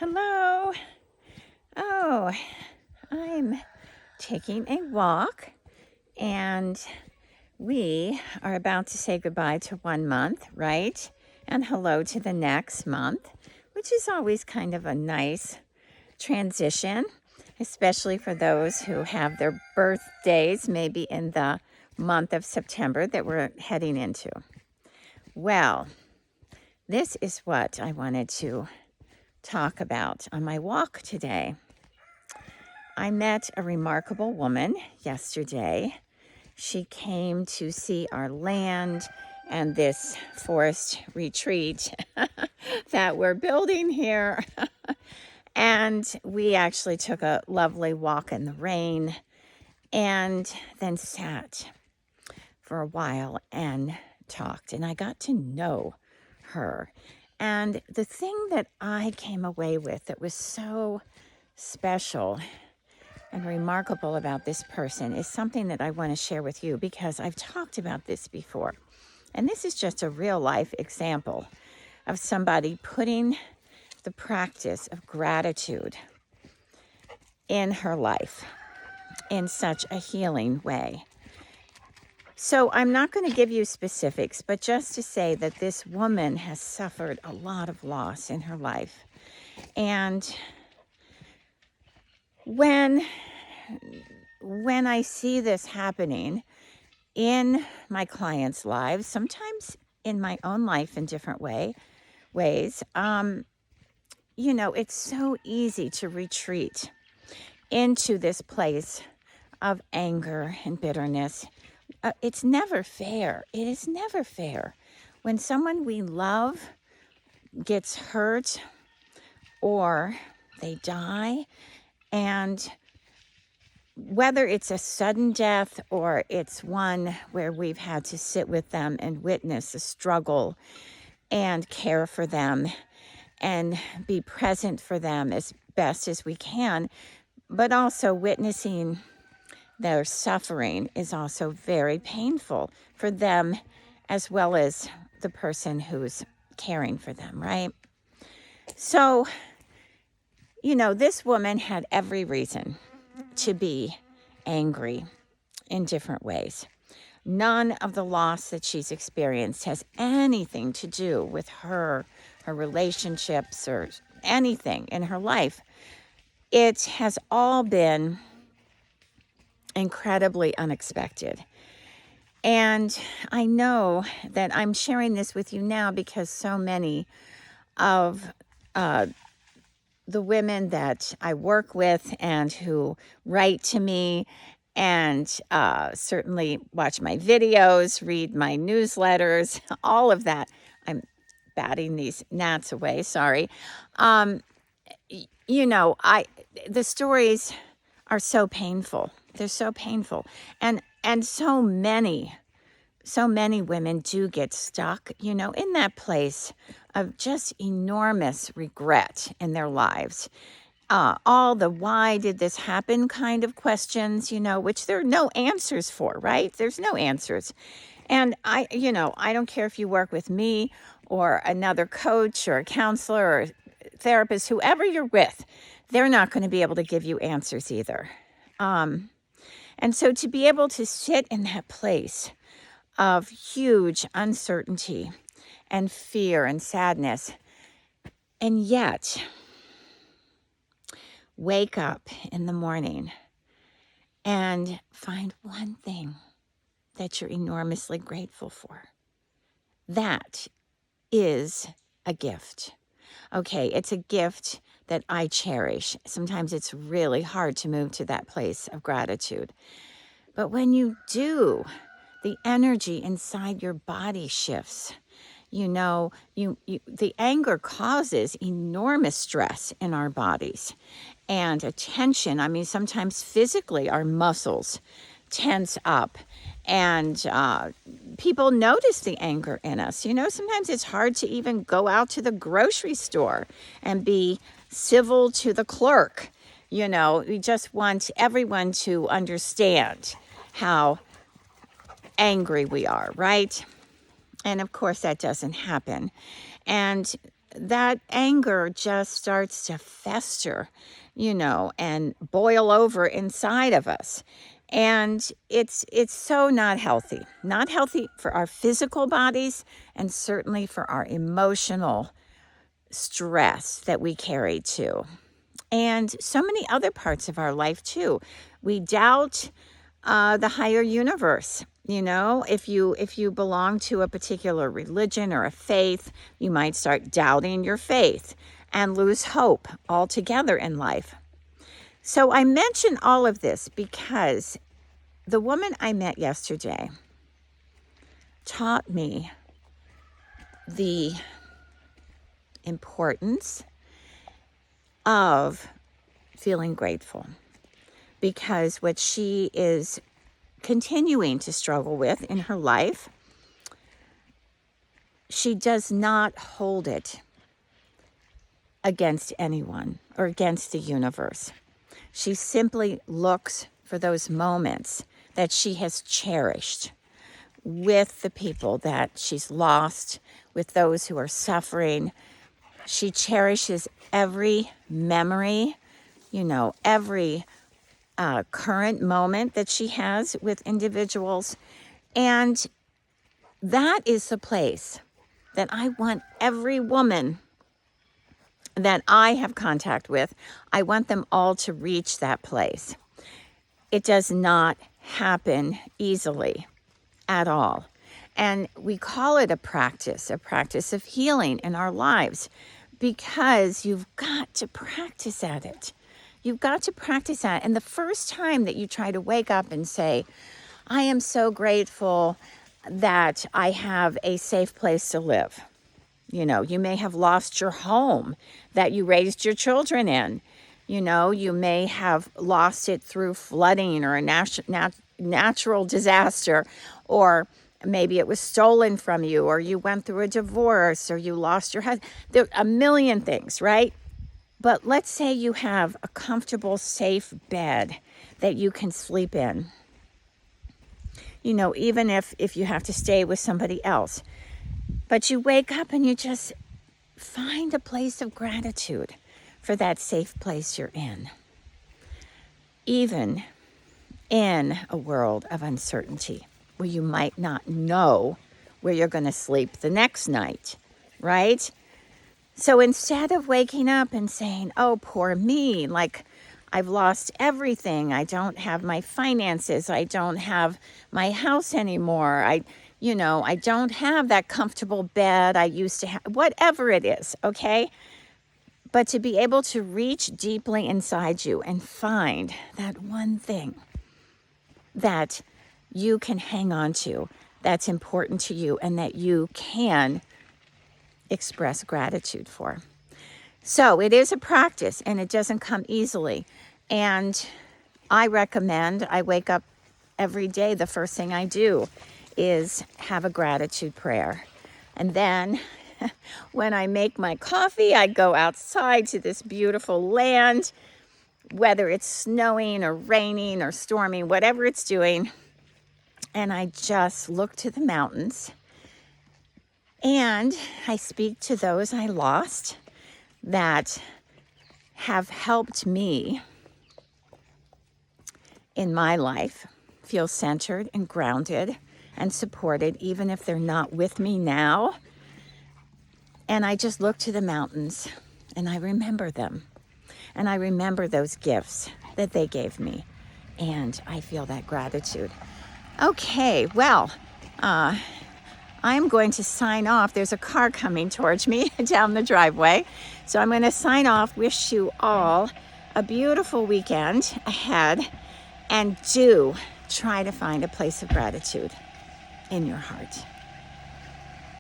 Hello. Oh, I'm taking a walk and we are about to say goodbye to 1 month, right? And hello to the next month, which is always kind of a nice transition, especially for those who have their birthdays maybe in the month of September that we're heading into. Well, this is what I wanted to talk about on my walk today. I met a remarkable woman yesterday. She came to see our land and this forest retreat that we're building here. And we actually took a lovely walk in the rain and then sat for a while and talked. And I got to know her. And the thing that I came away with that was so special and remarkable about this person is something that I want to share with you because I've talked about this before. And this is just a real life example of somebody putting the practice of gratitude in her life in such a healing way. So I'm not going to give you specifics, but just to say that this woman has suffered a lot of loss in her life. And when I see this happening in my clients' lives, sometimes in my own life in different ways, it's so easy to retreat into this place of anger and bitterness. It's never fair. It is never fair when someone we love gets hurt or they die, and whether it's a sudden death or it's one where we've had to sit with them and witness the struggle and care for them and be present for them as best as we can, but also witnessing their suffering is also very painful for them as well as the person who's caring for them, right? So, this woman had every reason to be angry in different ways. None of the loss that she's experienced has anything to do with her relationships or anything in her life. It has all been incredibly unexpected. And I know that I'm sharing this with you now because so many of the women that I work with and who write to me and certainly watch my videos, read my newsletters, all of that. I'm batting these gnats away, sorry. The stories are so painful. They're so painful. And so many women do get stuck, in that place of just enormous regret in their lives. All the why did this happen kind of questions, which there are no answers for, right? There's no answers. And I don't care if you work with me or another coach or a counselor or therapist, whoever you're with, they're not going to be able to give you answers either. And so to be able to sit in that place of huge uncertainty and fear and sadness, and yet wake up in the morning and find one thing that you're enormously grateful for. That is a gift. Okay, it's a gift that I cherish. Sometimes it's really hard to move to that place of gratitude. But when you do, the energy inside your body shifts. The anger causes enormous stress in our bodies and a tension. I mean, sometimes physically our muscles tense up and people notice the anger in us. Sometimes it's hard to even go out to the grocery store and be civil to the clerk. We just want everyone to understand how angry we are, right? And of course that doesn't happen. And that anger just starts to fester, and boil over inside of us. And it's so not healthy. Not healthy for our physical bodies, and certainly for our emotional stress that we carry too. And so many other parts of our life too. We doubt the higher universe. If you belong to a particular religion or a faith, you might start doubting your faith and lose hope altogether in life. So I mention all of this because the woman I met yesterday taught me the importance of feeling grateful, because what she is continuing to struggle with in her life, she does not hold it against anyone or against the universe. She simply looks for those moments that she has cherished with the people that she's lost, with those who are suffering. She cherishes every memory, every current moment that she has with individuals. And that is the place that I want every woman that I have contact with, I want them all to reach that place. It does not happen easily at all. And we call it a practice of healing in our lives, because you've got to practice at it. You've got to practice at it. And the first time that you try to wake up and say, I am so grateful that I have a safe place to live. You may have lost your home that you raised your children in. You may have lost it through flooding or a natural disaster, or maybe it was stolen from you, or you went through a divorce, or you lost your husband. There are a million things, right? But let's say you have a comfortable, safe bed that you can sleep in. Even if you have to stay with somebody else. But you wake up and you just find a place of gratitude for that safe place you're in. Even in a world of uncertainty, where you might not know where you're going to sleep the next night, right? So instead of waking up and saying, oh, poor me, like I've lost everything. I don't have my finances. I don't have my house anymore. I don't have that comfortable bed I used to have, whatever it is, okay? But to be able to reach deeply inside you and find that one thing that you can hang on to, that's important to you, and that you can express gratitude for. So it is a practice, and it doesn't come easily. And I recommend I wake up every day, the first thing I do is have a gratitude prayer. And then when I make my coffee, I go outside to this beautiful land, whether it's snowing or raining or storming, whatever it's doing. And I just look to the mountains, and I speak to those I lost that have helped me in my life feel centered and grounded and supported, even if they're not with me now. And I just look to the mountains and I remember them. And I remember those gifts that they gave me. And I feel that gratitude. Okay, well, I'm going to sign off. There's a car coming towards me down the driveway. So I'm going to sign off. Wish you all a beautiful weekend ahead. And do try to find a place of gratitude in your heart.